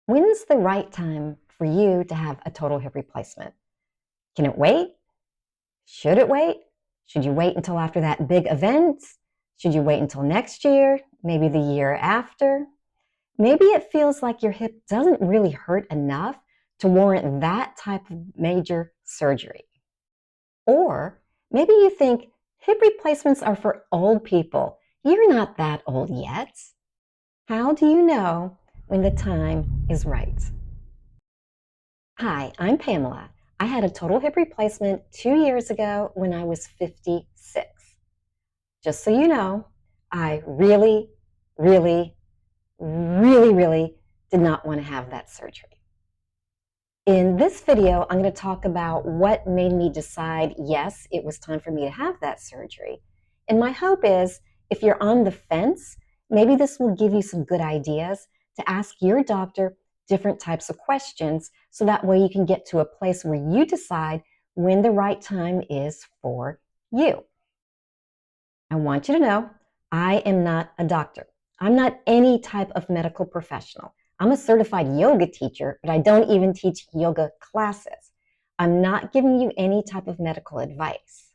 When's the right time for you to have a total hip replacement? Can it wait? Should it wait? Should you wait until after that big event? Should you wait until next year? Maybe the year after? Maybe it feels like your hip doesn't really hurt enough to warrant that type of major surgery. Or maybe you think hip replacements are for old people. You're not that old yet. How do you know when the time is right? Hi, I'm Pamela. I had a total hip replacement 2 years ago when I was 56. Just so you know, I really did not want to have that surgery. In this video, I'm going to talk about what made me decide, yes, it was time for me to have that surgery. And my hope is, if you're on the fence, maybe this will give you some good ideas to ask your doctor different types of questions so that way you can get to a place where you decide when the right time is for you. I want you to know, I am not a doctor. I'm not any type of medical professional. I'm a certified yoga teacher, but I don't even teach yoga classes. I'm not giving you any type of medical advice.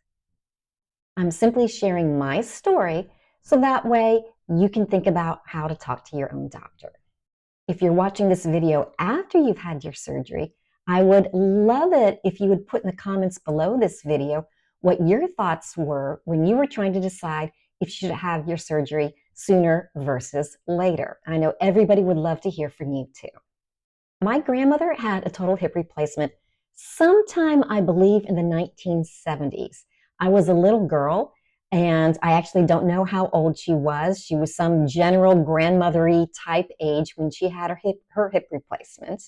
I'm simply sharing my story so that way you can think about how to talk to your own doctor. If you're watching this video after you've had your surgery, I would love it if you would put in the comments below this video what your thoughts were when you were trying to decide if you should have your surgery sooner versus later. I know everybody would love to hear from you too. My grandmother had a total hip replacement sometime, I believe, in the 1970s. I was a little girl, and I actually don't know how old she was. She was some general grandmothery type age when she had her hip replacement.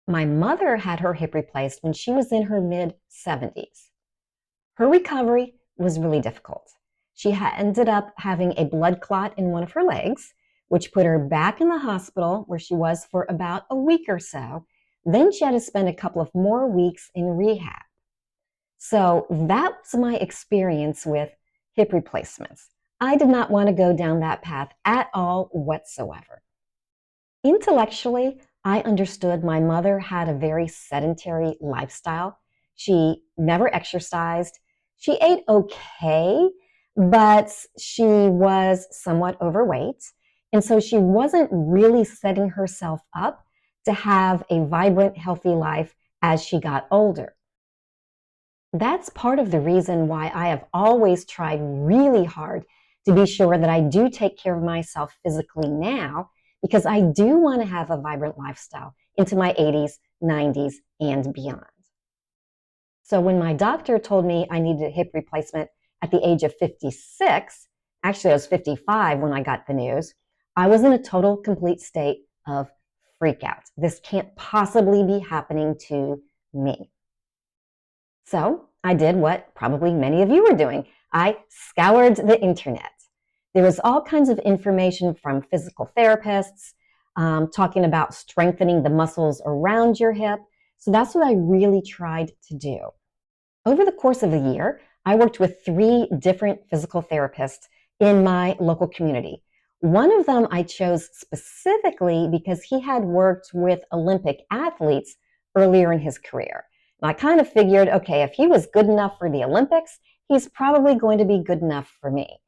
My mother had her hip replaced when she was in her mid-70s. Her recovery was really difficult. She ended up having a blood clot in one of her legs, which put her back in the hospital where she was for about a week or so. Then she had to spend a couple of more weeks in rehab. So that was my experience with hip replacements. I did not want to go down that path at all whatsoever. Intellectually, I understood my mother had a very sedentary lifestyle. She never exercised. She ate okay, but she was somewhat overweight. And so she wasn't really setting herself up to have a vibrant, healthy life as she got older. That's part of the reason why I have always tried really hard to be sure that I do take care of myself physically now, because I do want to have a vibrant lifestyle into my 80s, 90s, and beyond. So when my doctor told me I needed a hip replacement at the age of 56, actually I was 55 when I got the news, I was in a total, complete state of freak out. This can't possibly be happening to me. So I did what probably many of you are doing. I scoured the internet. There was all kinds of information from physical therapists talking about strengthening the muscles around your hip. So that's what I really tried to do. Over the course of a year, I worked with 3 different physical therapists in my local community. One of them I chose specifically because he had worked with Olympic athletes earlier in his career. And I kind of figured, okay, if he was good enough for the Olympics, he's probably going to be good enough for me.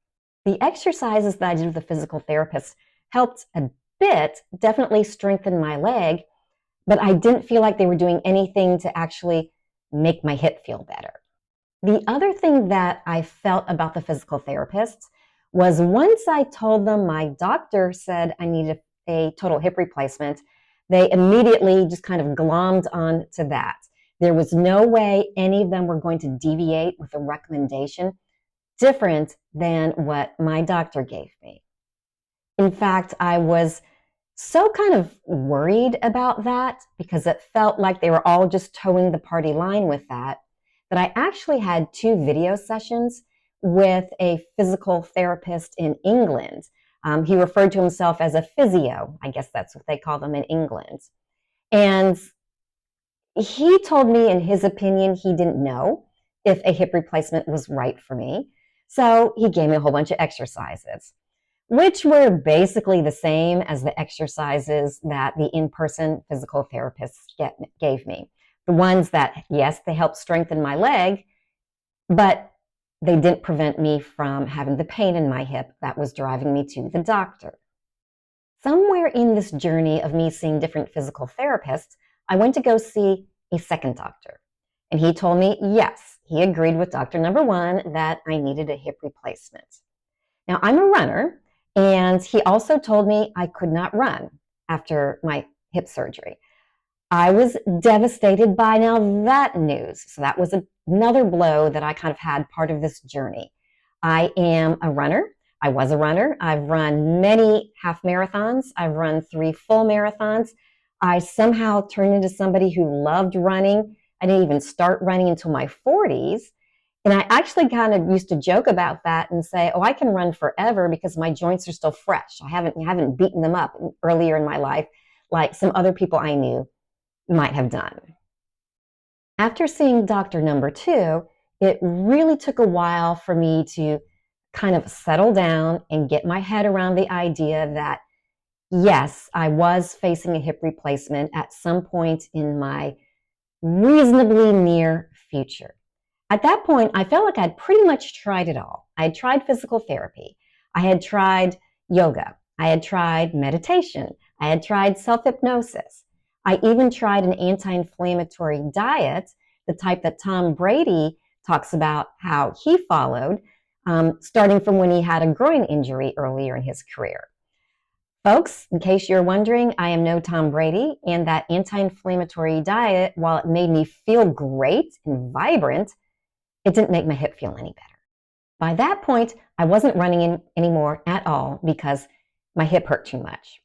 The exercises that I did with the physical therapist helped a bit, definitely strengthen my leg, but I didn't feel like they were doing anything to actually make my hip feel better. The other thing that I felt about the physical therapists was once I told them my doctor said I needed a total hip replacement, they immediately just kind of glommed on to that. There was no way any of them were going to deviate with a recommendation different than what my doctor gave me. In fact, I was so kind of worried about that because it felt like they were all just towing the party line with that I actually had 2 video sessions with a physical therapist in England. He referred to himself as a physio. I guess that's what they call them in England. And he told me, in his opinion, he didn't know if a hip replacement was right for me. So he gave me a whole bunch of exercises. which were basically the same as the exercises that the in-person physical therapists gave me. The ones that, yes, they helped strengthen my leg, but they didn't prevent me from having the pain in my hip that was driving me to the doctor. Somewhere in this journey of me seeing different physical therapists, I went to go see a second doctor. And he told me, yes, he agreed with doctor number one that I needed a hip replacement. Now, I'm a runner, and he also told me I could not run after my hip surgery. I was devastated by now that news. So that was another blow that I kind of had part of this journey. I am a runner. I was a runner. I've run many half marathons. I've run 3 full marathons. I somehow turned into somebody who loved running. I didn't even start running until my 40s. And I actually kind of used to joke about that and say, oh, I can run forever because my joints are still fresh. I haven't beaten them up earlier in my life like some other people I knew might have done. After seeing doctor number 2, it really took a while for me to kind of settle down and get my head around the idea that, yes, I was facing a hip replacement at some point in my reasonably near future. At that point, I felt like I'd pretty much tried it all. I had tried physical therapy. I had tried yoga. I had tried meditation. I had tried self-hypnosis. I even tried an anti-inflammatory diet, the type that Tom Brady talks about how he followed, starting from when he had a groin injury earlier in his career. Folks, in case you're wondering, I am no Tom Brady, and that anti-inflammatory diet, while it made me feel great and vibrant, it didn't make my hip feel any better. By that point, I wasn't running anymore at all because my hip hurt too much.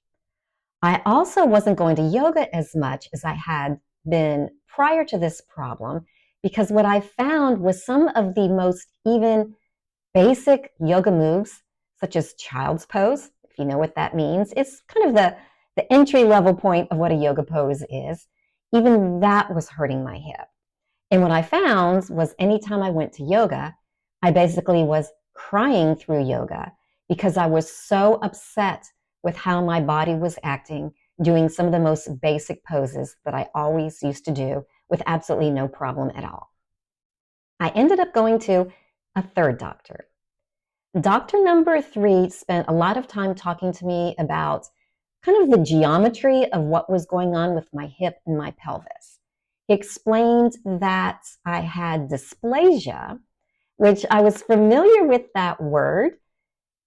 I also wasn't going to yoga as much as I had been prior to this problem because what I found was some of the most even basic yoga moves, such as child's pose, if you know what that means, it's kind of the entry-level point of what a yoga pose is. Even that was hurting my hip. And what I found was anytime I went to yoga, I basically was crying through yoga because I was so upset with how my body was acting, doing some of the most basic poses that I always used to do with absolutely no problem at all. I ended up going to a third doctor. Doctor number 3 spent a lot of time talking to me about kind of the geometry of what was going on with my hip and my pelvis. He explained that I had dysplasia, which I was familiar with that word,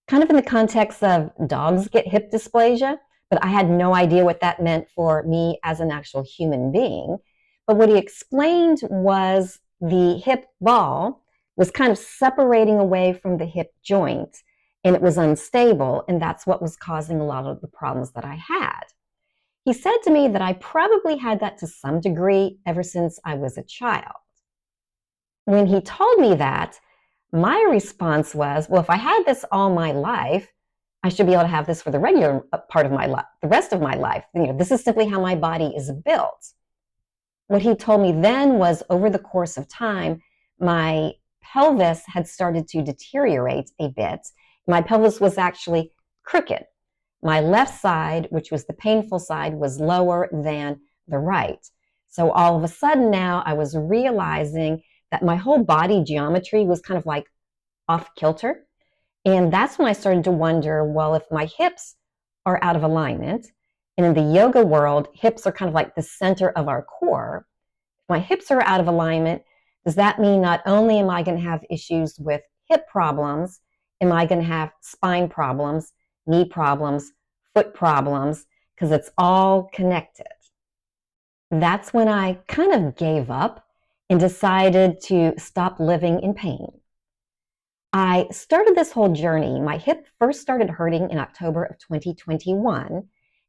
kind of in the context of dogs get hip dysplasia, but I had no idea what that meant for me as an actual human being. But what he explained was the hip ball was kind of separating away from the hip joint, and it was unstable, and that's what was causing a lot of the problems that I had. He said to me that I probably had that to some degree ever since I was a child. When he told me that, my response was, well, if I had this all my life, I should be able to have this for the regular part of my life, the rest of my life. This is simply how my body is built. What he told me then was over the course of time, my pelvis had started to deteriorate a bit. My pelvis was actually crooked. My left side, which was the painful side, was lower than the right. So all of a sudden now I was realizing that my whole body geometry was kind of like off kilter. And that's when I started to wonder, well, if my hips are out of alignment, and in the yoga world, hips are kind of like the center of our core. If my hips are out of alignment, does that mean not only am I going to have issues with hip problems, am I going to have spine problems, knee problems, foot problems, because it's all connected. That's when I kind of gave up and decided to stop living in pain. I started this whole journey. My hip first started hurting in October of 2021,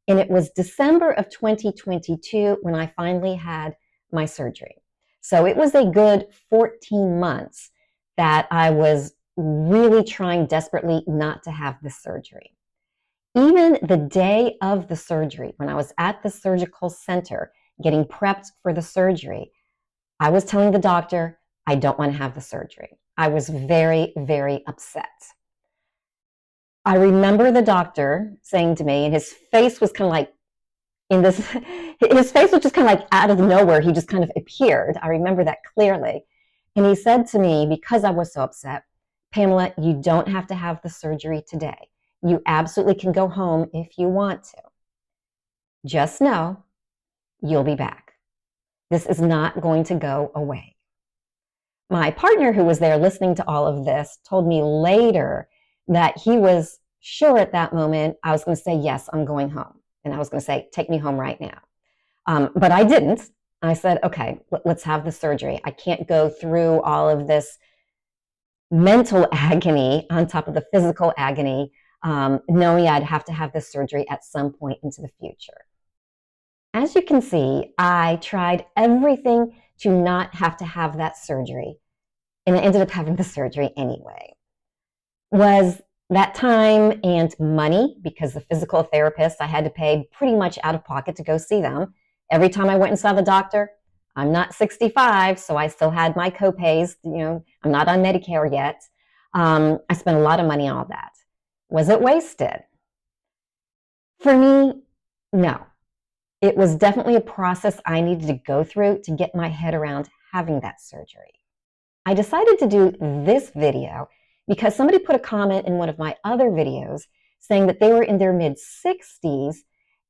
and it was December of 2022 when I finally had my surgery. So it was a good 14 months that I was really trying desperately not to have this surgery. Even the day of the surgery, when I was at the surgical center getting prepped for the surgery, I was telling the doctor, I don't want to have the surgery. I was very, very upset. I remember the doctor saying to me, and his face was kind of like his face was just kind of like out of nowhere. He just kind of appeared. I remember that clearly. And he said to me, because I was so upset, Pamela, you don't have to have the surgery today. You absolutely can go home if you want to. Just know you'll be back. This is not going to go away. My partner, who was there listening to all of this, told me later that he was sure at that moment I was going to say, yes, I'm going home. And I was going to say, take me home right now. But I didn't. I said, okay, let's have the surgery. I can't go through all of this mental agony on top of the physical agony, knowing I'd have to have this surgery at some point into the future. As you can see, I tried everything to not have to have that surgery, and I ended up having the surgery anyway. Was that time and money, because the physical therapists, I had to pay pretty much out of pocket to go see them. Every time I went and saw the doctor, I'm not 65, so I still had my copays. I'm not on Medicare yet. I spent a lot of money on all that. Was it wasted? For me, no. It was definitely a process I needed to go through to get my head around having that surgery. I decided to do this video because somebody put a comment in one of my other videos saying that they were in their mid-60s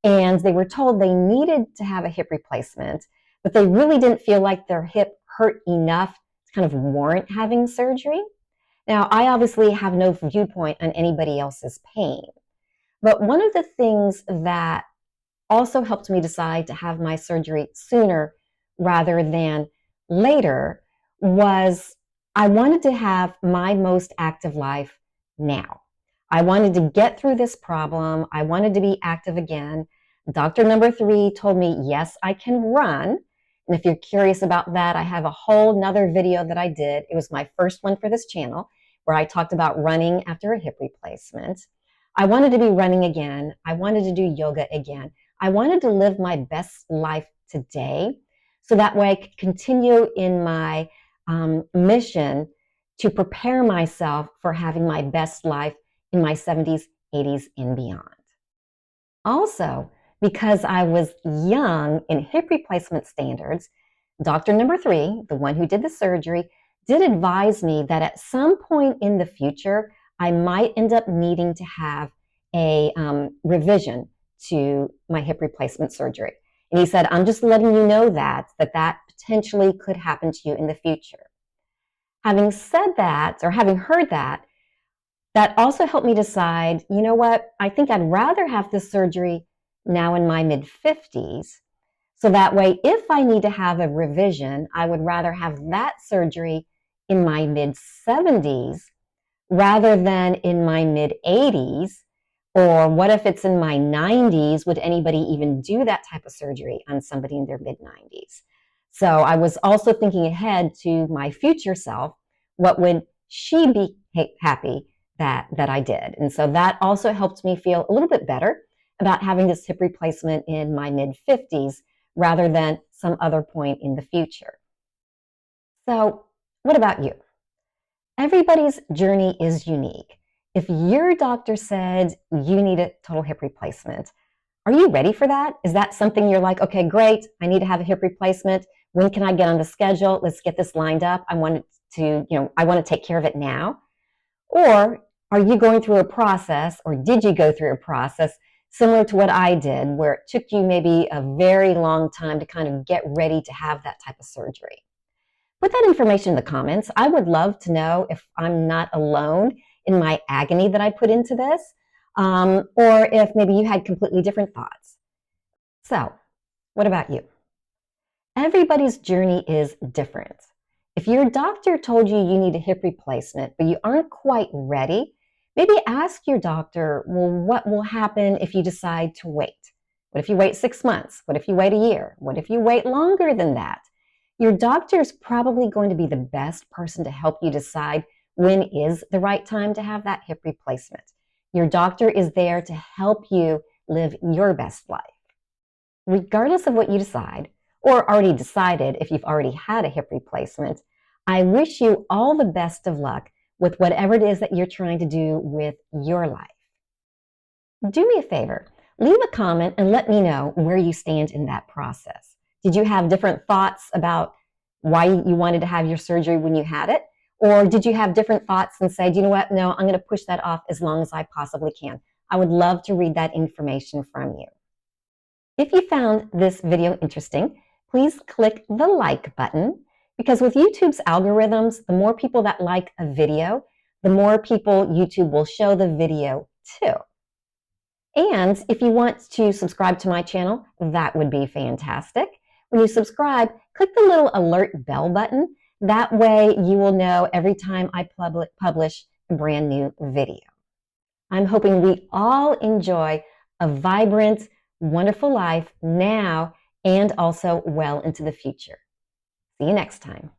and they were told they needed to have a hip replacement, but they really didn't feel like their hip hurt enough to kind of warrant having surgery. Now, I obviously have no viewpoint on anybody else's pain, but one of the things that also helped me decide to have my surgery sooner rather than later was I wanted to have my most active life now. I wanted to get through this problem. I wanted to be active again. Doctor number 3 told me, yes, I can run. And if you're curious about that, I have a whole nother video that I did. It was my first one for this channel where I talked about running after a hip replacement. I wanted to be running again. I wanted to do yoga again. I wanted to live my best life today so that way I could continue in my mission to prepare myself for having my best life in my 70s, 80s, and beyond. Also, because I was young in hip replacement standards, doctor number 3, the one who did the surgery, did advise me that at some point in the future, I might end up needing to have a revision to my hip replacement surgery. And he said, I'm just letting you know that potentially could happen to you in the future. Having said that, or having heard that, that also helped me decide, you know what, I think I'd rather have this surgery now in my mid-50s. So that way, if I need to have a revision, I would rather have that surgery in my mid-70s rather than in my mid-80s. Or what if it's in my 90s? Would anybody even do that type of surgery on somebody in their mid-90s? So I was also thinking ahead to my future self. What would she be happy that I did? And so that also helped me feel a little bit better about having this hip replacement in my mid-50s rather than some other point in the future. So what about you? Everybody's journey is unique. If your doctor said you need a total hip replacement, are you ready for that? Is that something you're like, okay, great, I need to have a hip replacement. When can I get on the schedule? Let's get this lined up. I want to take care of it now. Or are you going through a process, or did you go through a process similar to what I did, where it took you maybe a very long time to kind of get ready to have that type of surgery? Put that information in the comments. I would love to know if I'm not alone in my agony that I put into this, or if maybe you had completely different thoughts. So, what about you? Everybody's journey is different. If your doctor told you you need a hip replacement, but you aren't quite ready, maybe ask your doctor, well, what will happen if you decide to wait? What if you wait 6 months? What if you wait a year? What if you wait longer than that? Your doctor is probably going to be the best person to help you decide when is the right time to have that hip replacement. Your doctor is there to help you live your best life. Regardless of what you decide, or already decided if you've already had a hip replacement, I wish you all the best of luck with whatever it is that you're trying to do with your life. Do me a favor, leave a comment and let me know where you stand in that process. Did you have different thoughts about why you wanted to have your surgery when you had it? Or did you have different thoughts and say, do you know what? No, I'm going to push that off as long as I possibly can. I would love to read that information from you. If you found this video interesting, please click the like button, because with YouTube's algorithms, the more people that like a video, the more people YouTube will show the video to. And if you want to subscribe to my channel, that would be fantastic. When you subscribe, click the little alert bell button. That way you will know every time I publish a brand new video. I'm hoping we all enjoy a vibrant, wonderful life now and also well into the future. See you next time.